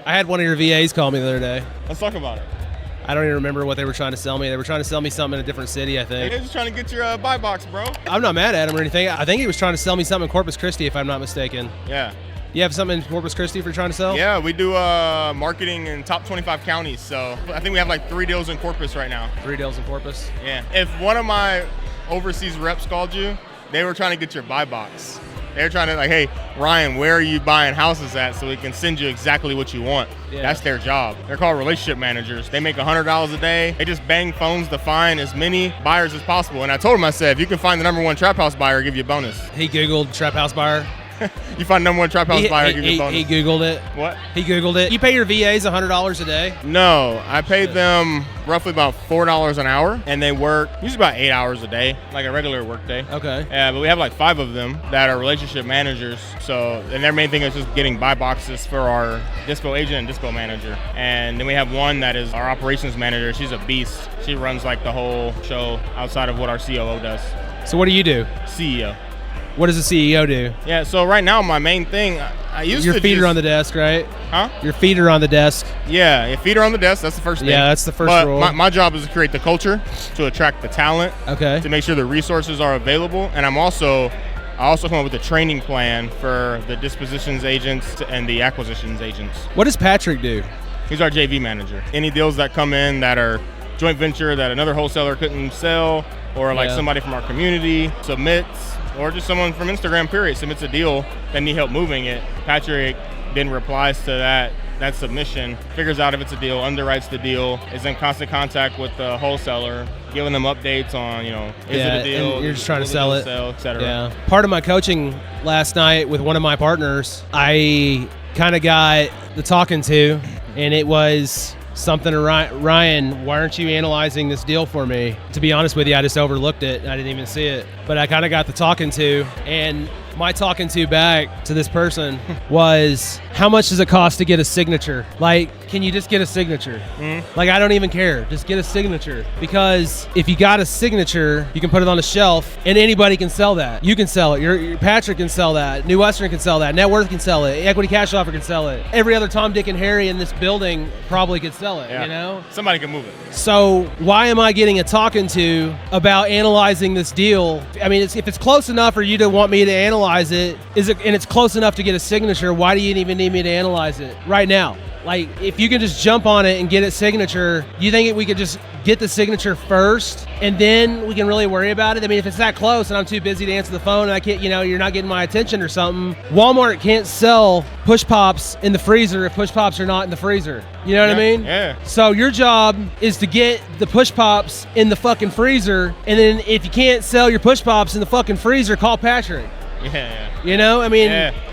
I had one of your VAs call me the other day. Let's talk about it. I don't even remember what they were trying to sell me. They were trying to sell me something in a different city, I think. They're just trying to get your buy box, bro. I'm not mad at him or anything. I think he was trying to sell me something in Corpus Christi, if I'm not mistaken. Yeah. You have something in Corpus Christi for trying to sell? Yeah, we do marketing in top 25 counties. So I think we have like 3 deals in Corpus right now. 3 deals in Corpus? Yeah. If one of my overseas reps called you, they were trying to get your buy box. They're trying to like, hey, Ryan, where are you buying houses at so we can send you exactly what you want? Yeah. That's their job. They're called relationship managers. They make $100 a day. They just bang phones to find as many buyers as possible. And I told him, I said, if you can find the #1 trap house buyer, I'll give you a bonus. He Googled trap house buyer. You find #1 trap house buyer, give you a bonus. He Googled it. What? He Googled it. You pay your VAs $100 a day? No, I paid them roughly about $4 an hour, and they work usually about 8 hours a day, like a regular work day. Okay. Yeah, but we have like 5 of them that are relationship managers. So, and their main thing is just getting buy boxes for our dispo agent and dispo manager. And then we have one that is our operations manager. She's a beast. She runs like the whole show outside of what our COO does. So what do you do? CEO. What does the CEO do? Yeah, so right now my main thing, I used your to feet just, are on the desk, right? Huh? Your feet are on the desk. Yeah, your feet are on the desk. That's the first thing. Yeah, that's the first but rule. My job is to create the culture, to attract the talent, okay, to make sure the resources are available, and I also come up with a training plan for the dispositions agents and the acquisitions agents. What does Patrick do? He's our JV manager. Any deals that come in that are joint venture that another wholesaler couldn't sell, or like somebody from our community submits, or just someone from Instagram, period, submits a deal that need help moving it. Patrick then replies to that submission, figures out if it's a deal, underwrites the deal, is in constant contact with the wholesaler, giving them updates on, is it a deal? And you're just trying to sell it, et cetera. Yeah. Part of my coaching last night with one of my partners, I kind of got the talking to, and it was something to Ryan, why aren't you analyzing this deal for me? To be honest with you, I just overlooked it. I didn't even see it. But I kind of got the talking to, and my talking to back to this person was, how much does it cost to get a signature? Like, can you just get a signature? Mm-hmm. Like, I don't even care. Just get a signature. Because if you got a signature, you can put it on a shelf, and anybody can sell that. You can sell it. Your Patrick can sell that. New Western can sell that. Net Worth can sell it. Equity Cash Offer can sell it. Every other Tom, Dick, and Harry in this building probably could sell it, Somebody can move it. So why am I getting a talking to about analyzing this deal? I mean, if it's close enough for you to want me to analyze it, and it's close enough to get a signature, why do you even need me to analyze it right now? Like, if you can just jump on it and get a signature, you think we could just get the signature first and then we can really worry about it? I mean, if it's that close and I'm too busy to answer the phone and I can't, you're not getting my attention or something, Walmart can't sell push pops in the freezer if push pops are not in the freezer. You know what I mean? Yeah. So your job is to get the push pops in the fucking freezer, and then if you can't sell your push pops in the fucking freezer, call Patrick. Yeah. I mean,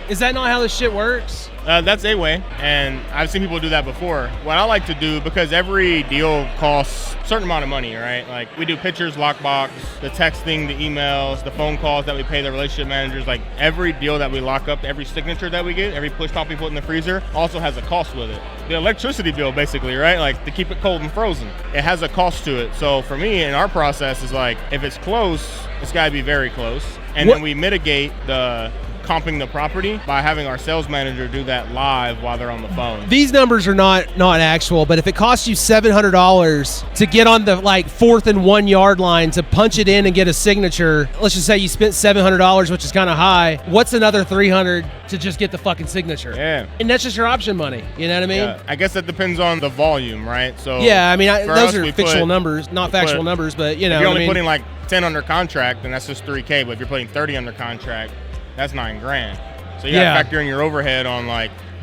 is that not how this shit works? That's a way, and I've seen people do that before. What I like to do, because every deal costs a certain amount of money, right? Like, we do pictures, lockbox, the texting, the emails, the phone calls that we pay the relationship managers. Like, every deal that we lock up, every signature that we get, every push pop we put in the freezer also has a cost with it. The electricity bill, basically, right? Like, to keep it cold and frozen, it has a cost to it. So for me, in our process, is like, if it's close, it's got to be very close. And then we mitigate the comping the property by having our sales manager do that live while they're on the phone. These numbers are not actual, but if it costs you $700 to get on the 4th and 1 yard line to punch it in and get a signature, let's just say you spent $700, which is kind of high. What's another $300 to just get the fucking signature? Yeah. And that's just your option money. You know what I mean? Yeah. I guess that depends on the volume, right? So yeah, I mean, those are fictional numbers, not factual numbers, but if you're only putting 10 under contract, then that's just $3K. But if you're putting 30 under contract, that's $9,000. So you got to factor in your overhead on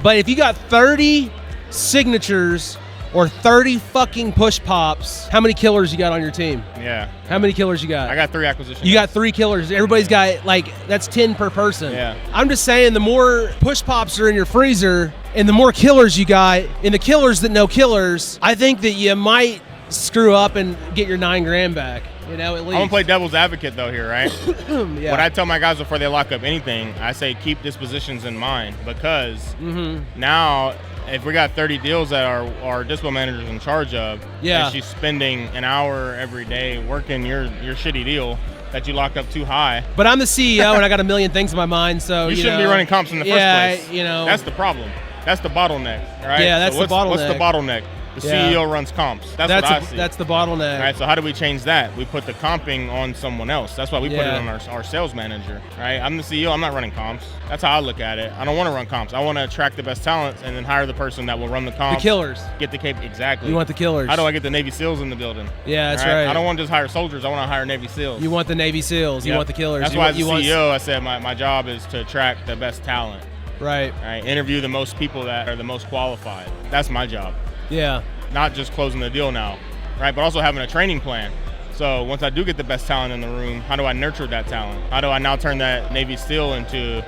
But if you got 30 signatures or 30 fucking push pops, how many killers you got on your team? Yeah. How many killers you got? I got 3 acquisitions. You got 3 killers. Everybody's got that's 10 per person. Yeah. I'm just saying, the more push pops are in your freezer and the more killers you got, and the killers that know killers, I think that you might screw up and get your $9,000 back. At least. I'm gonna play devil's advocate though here, right? Yeah. What I tell my guys before they lock up anything, I say keep dispositions in mind, because now if we got 30 deals that our dispo manager's in charge of, and she's spending an hour every day working your shitty deal that you locked up too high. But I'm the CEO and I got a million things in my mind, so you shouldn't be running comps in the first place. Yeah, that's the problem. That's the bottleneck, right? Yeah, that's the bottleneck. What's the bottleneck? The CEO runs comps. That's what I see. That's the bottleneck. Right, so how do we change that? We put the comping on someone else. That's why we put it on our sales manager, right? I'm the CEO. I'm not running comps. That's how I look at it. I don't want to run comps. I want to attract the best talents and then hire the person that will run the comps. The killers. Get the cape. Exactly. You want the killers. How do I get the Navy SEALs in the building? Yeah, that's right. I don't want to just hire soldiers. I want to hire Navy SEAls. You want the Navy SEAls. You want the killers. That's why as a CEO, I said my job is to attract the best talent. Right. Interview the most people that are the most qualified. That's my job. Yeah. Not just closing the deal now, right? But also having a training plan. So once I do get the best talent in the room, how do I nurture that talent? How do I now turn that Navy SEAL into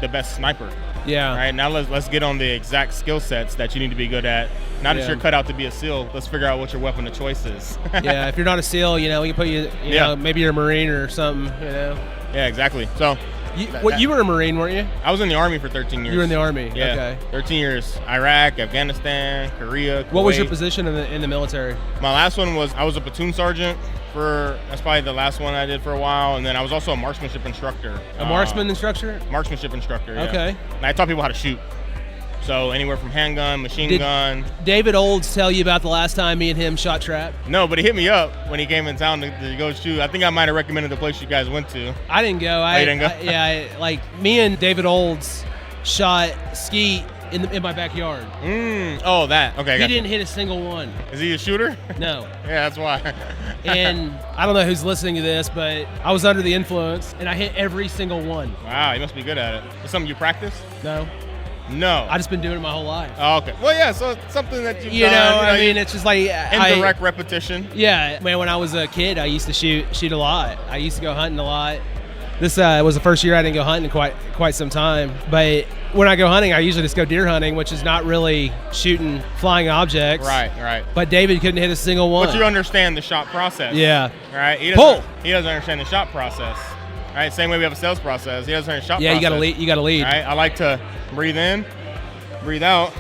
the best sniper? Yeah. Right, now let's get on the exact skill sets that you need to be good at. Not that you're cut out to be a SEAL. Let's figure out what your weapon of choice is. Yeah, if you're not a SEAL, we can put you know, maybe you're a Marine or something, Yeah, exactly. So you were a Marine, weren't you? I was in the Army for 13 years. You were in the Army. Yeah. Okay. 13 years. Iraq, Afghanistan, Korea, Kuwait. What was your position in the military? My last one was I was a platoon sergeant that's probably the last one I did for a while, and then I was also a marksmanship instructor. A marksman instructor? Marksmanship instructor, yeah. Okay. And I taught people how to shoot. So anywhere from handgun, machine gun. David Olds tell you about the last time me and him shot trap? No, but he hit me up when he came in town to go shoot. I think I might have recommended the place you guys went to. I didn't go. You didn't go? Like me and David Olds shot skeet in my backyard. Oh, that. Okay. He didn't hit a single one. Is he a shooter? No. Yeah, that's why. And I don't know who's listening to this, but I was under the influence, and I hit every single one. Wow, you must be good at it. Is something you practice? No. I just been doing it my whole life. Oh, okay. Well, yeah, so it's something that you've done. I mean, it's just like indirect repetition. Yeah, man, when I was a kid, I used to shoot a lot. I used to go hunting a lot. This was the first year I didn't go hunting in quite some time. But when I go hunting, I usually just go deer hunting, which is not really shooting flying objects. Right. But David couldn't hit a single one. But you understand the shot process. Yeah. Right? He doesn't understand the shot process. Right? Same way we have a sales process. He doesn't understand the shot process. You gotta lead. Right? I like to breathe in, breathe out,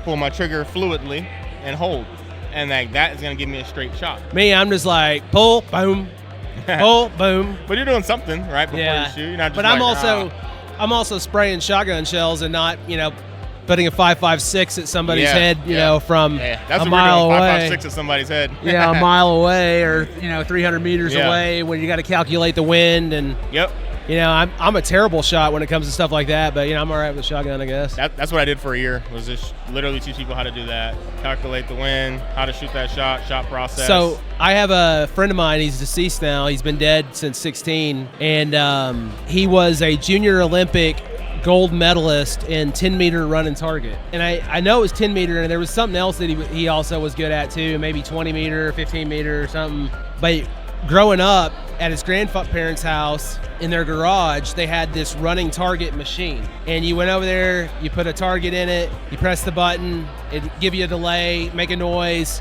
pull my trigger fluidly, and hold. And that is going to give me a straight shot. Me, I'm just like, pull, boom, pull, boom. But you're doing something, right, before you shoot. You're not just I'm also spraying shotgun shells and not, putting a 5.56 at somebody's head, from that's a mile away. 5.56 at somebody's head. Yeah, a mile away or 300 meters away when you got to calculate the wind and. Yep. I'm a terrible shot when it comes to stuff like that, but I'm all right with shotgun, I guess. That's what I did for a year. Was just literally teach people how to do that, calculate the wind, how to shoot that shot process. So I have a friend of mine. He's deceased now. He's been dead since 16, and he was a junior Olympic gold medalist in 10-meter run and target. And I know it was 10-meter, and there was something else that he also was good at too, maybe 20-meter, 15-meter or something. But growing up at his grandparents' house, in their garage, they had this running target machine. And you went over there, you put a target in it, you press the button, it'd give you a delay, make a noise,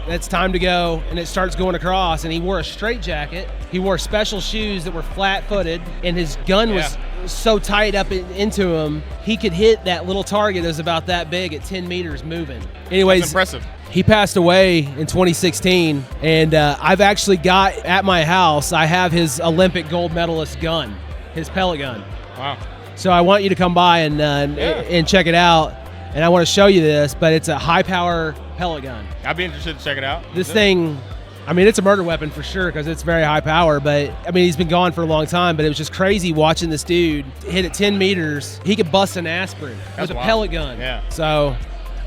it's time to go, and it starts going across. And he wore a straight jacket, he wore special shoes that were flat-footed, and his gun was so tight up into him, he could hit that little target that was about that big at 10 meters moving. Anyways, that's impressive. He passed away in 2016, and I've actually got at my house, I have his Olympic gold medalist gun, his pellet gun. Wow. So I want you to come by and check it out, and I want to show you this, but it's a high-power pellet gun. I'd be interested to check it out. This thing, it's a murder weapon for sure because it's very high power, but he's been gone for a long time, but it was just crazy watching this dude hit at 10 meters. He could bust an aspirin with a pellet gun. Yeah. So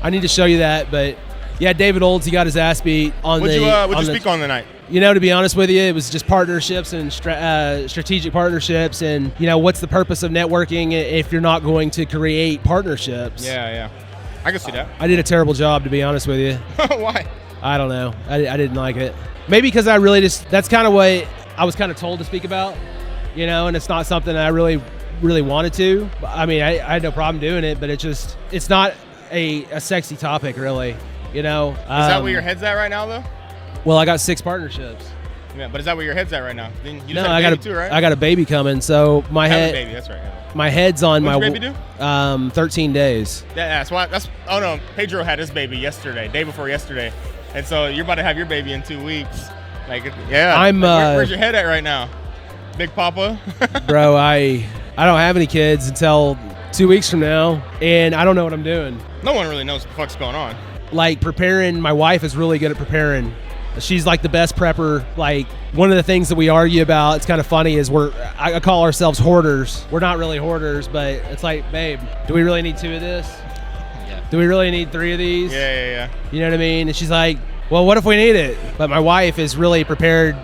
I need to show you that, but yeah, David Olds, he got his ass beat on What'd you speak on the night? To be honest with you, it was just partnerships and strategic partnerships, and what's the purpose of networking if you're not going to create partnerships? Yeah. I can see that. I did a terrible job, to be honest with you. Why? I don't know. I didn't like it. Maybe because I really that's kind of what I was kind of told to speak about, and it's not something I really, really wanted to. I had no problem doing it, but it's not a sexy topic, really. Is that where your head's at right now, though? Well, I got 6 partnerships. Yeah, but is that where your head's at right now? You just I got too, right? I got a baby coming, so my head. Baby, that's right. Yeah. My head's on When's my. Your baby do? 13 days. Yeah, that's why. Oh no, Pedro had his baby day before yesterday, and so you're about to have your baby in 2 weeks. Where's your head at right now, Big Papa? Bro, I don't have any kids until 2 weeks from now, and I don't know what I'm doing. No one really knows what the fuck's going on. Like preparing, my wife is really good at preparing. She's like the best prepper. Like one of the things that we argue about, it's kind of funny, is I call ourselves hoarders. We're not really hoarders, but it's like, babe, do we really need 2 of this? Yeah. Do we really need 3 of these? Yeah. You know what I mean? And she's like, well, what if we need it? But my wife is really prepared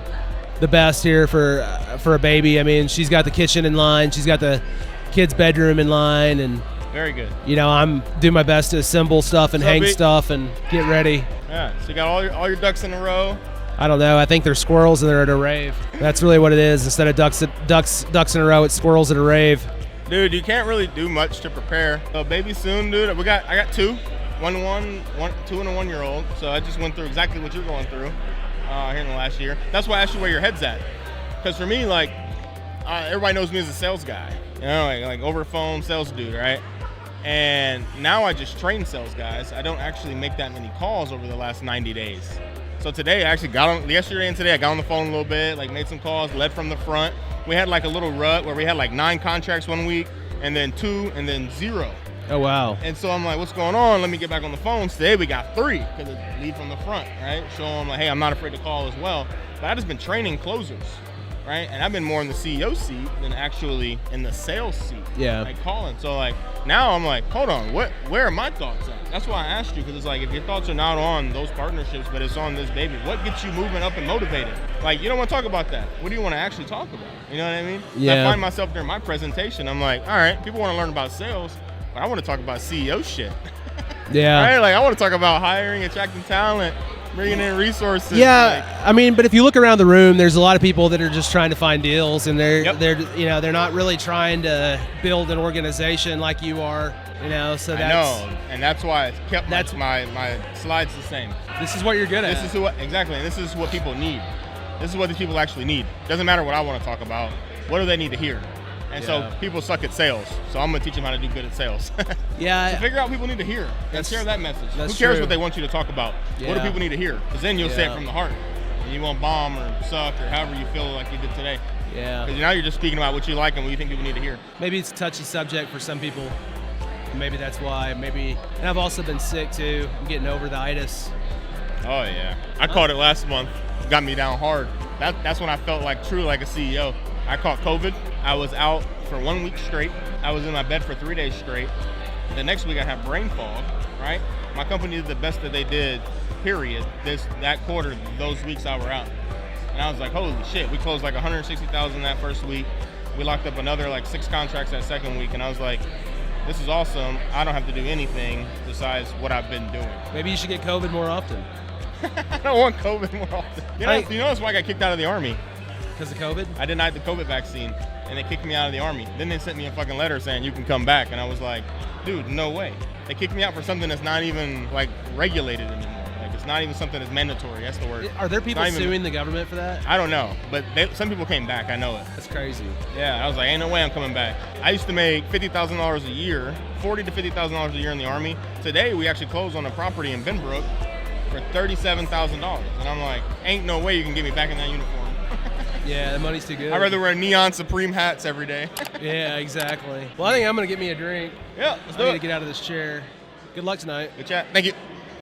the best here for a baby. I mean, she's got the kitchen in line. She's got the kid's bedroom in line, and Very good. you know, I'm doing my best to assemble stuff and hang B? stuff and get ready. Yeah. So you got all your ducks in a row. I don't know. I think they're squirrels and they're at a rave. That's really what it is. Instead of ducks in a row, it's squirrels at a rave. Dude, you can't really do much to prepare. So baby soon, dude. I got 2, 2 and a 1-year-old. So I just went through exactly what you're going through here in the last year. That's why I asked you where your head's at. Because for me, like, everybody knows me as a sales guy. You know, like over the phone sales dude, right? And now I just train sales guys. I don't actually make that many calls over the last 90 days. So today I actually yesterday and today I got on the phone a little bit, like made some calls, led from the front. We had like a little rut where we had like 9 contracts one week and then 2 and then 0. Oh, wow. And so I'm like, what's going on? Let me get back on the phone. Today we got 3 because it's lead from the front, right? Show them like, hey, I'm not afraid to call as well. But I've just been training closers, right? And I've been more in the CEO seat than actually in the sales seat. Yeah. Like calling. So like now I'm like, hold on, where are my thoughts at? That's why I asked you, because it's like if your thoughts are not on those partnerships, but it's on this baby, what gets you moving up and motivated? Like you don't want to talk about that. What do you want to actually talk about? You know what I mean? Yeah. I find myself during my presentation, I'm like, all right, people want to learn about sales, but I want to talk about CEO shit. Yeah. Right? Like I want to talk about hiring, attracting talent, bringing in resources. Yeah, I mean, but if you look around the room, there's a lot of people that are just trying to find deals, and they're not really trying to build an organization like you are, you know. So that's, I know, and that's why it's kept my slides the same. This is what you're good at. This is exactly, and this is what people need. This is what the people actually need. Doesn't matter what I want to talk about. What do they need to hear? And so people suck at sales. So I'm gonna teach them how to do good at sales. Yeah. So figure out what people need to hear and share that message. Who cares true. what they want you to talk about? Yeah. What do people need to hear? Because then you'll say it from the heart. And you won't bomb or suck or however you feel like you did today. Yeah. Because now you're just speaking about what you like and what you think people need to hear. Maybe it's a touchy subject for some people. Maybe that's why. Maybe, and I've also been sick too. I'm getting over the itis. Oh yeah, I caught it last month. Got me down hard. That's when I felt like truly like a CEO. I caught COVID. I was out for 1 week straight. I was in my bed for 3 days straight. The next week I had brain fog, right? My company did the best that they did, period. That quarter, those weeks I were out. And I was like, holy shit, we closed like 160,000 that first week. We locked up another like 6 contracts that second week. And I was like, this is awesome. I don't have to do anything besides what I've been doing. Maybe you should get COVID more often. I don't want COVID more often. You know that's why I got kicked out of the Army. Because of COVID? I denied the COVID vaccine, and they kicked me out of the Army. Then they sent me a fucking letter saying you can come back, and I was like, dude, no way. They kicked me out for something that's not even like regulated anymore. Like it's not even something that's mandatory. That's the word. Are there people suing the government for that? I don't know, but some people came back. I know it. That's crazy. Yeah, I was like, ain't no way I'm coming back. I used to make $50,000 a year, $40,000 to $50,000 a year in the Army. Today we actually closed on a property in Benbrook for $37,000, and I'm like, ain't no way you can get me back in that uniform. Yeah, the money's too good. I'd rather wear neon Supreme hats every day. Yeah, exactly. Well, I think I'm going to get me a drink. Yeah, let's do it. I need to get out of this chair. Good luck tonight. Good chat. Thank you.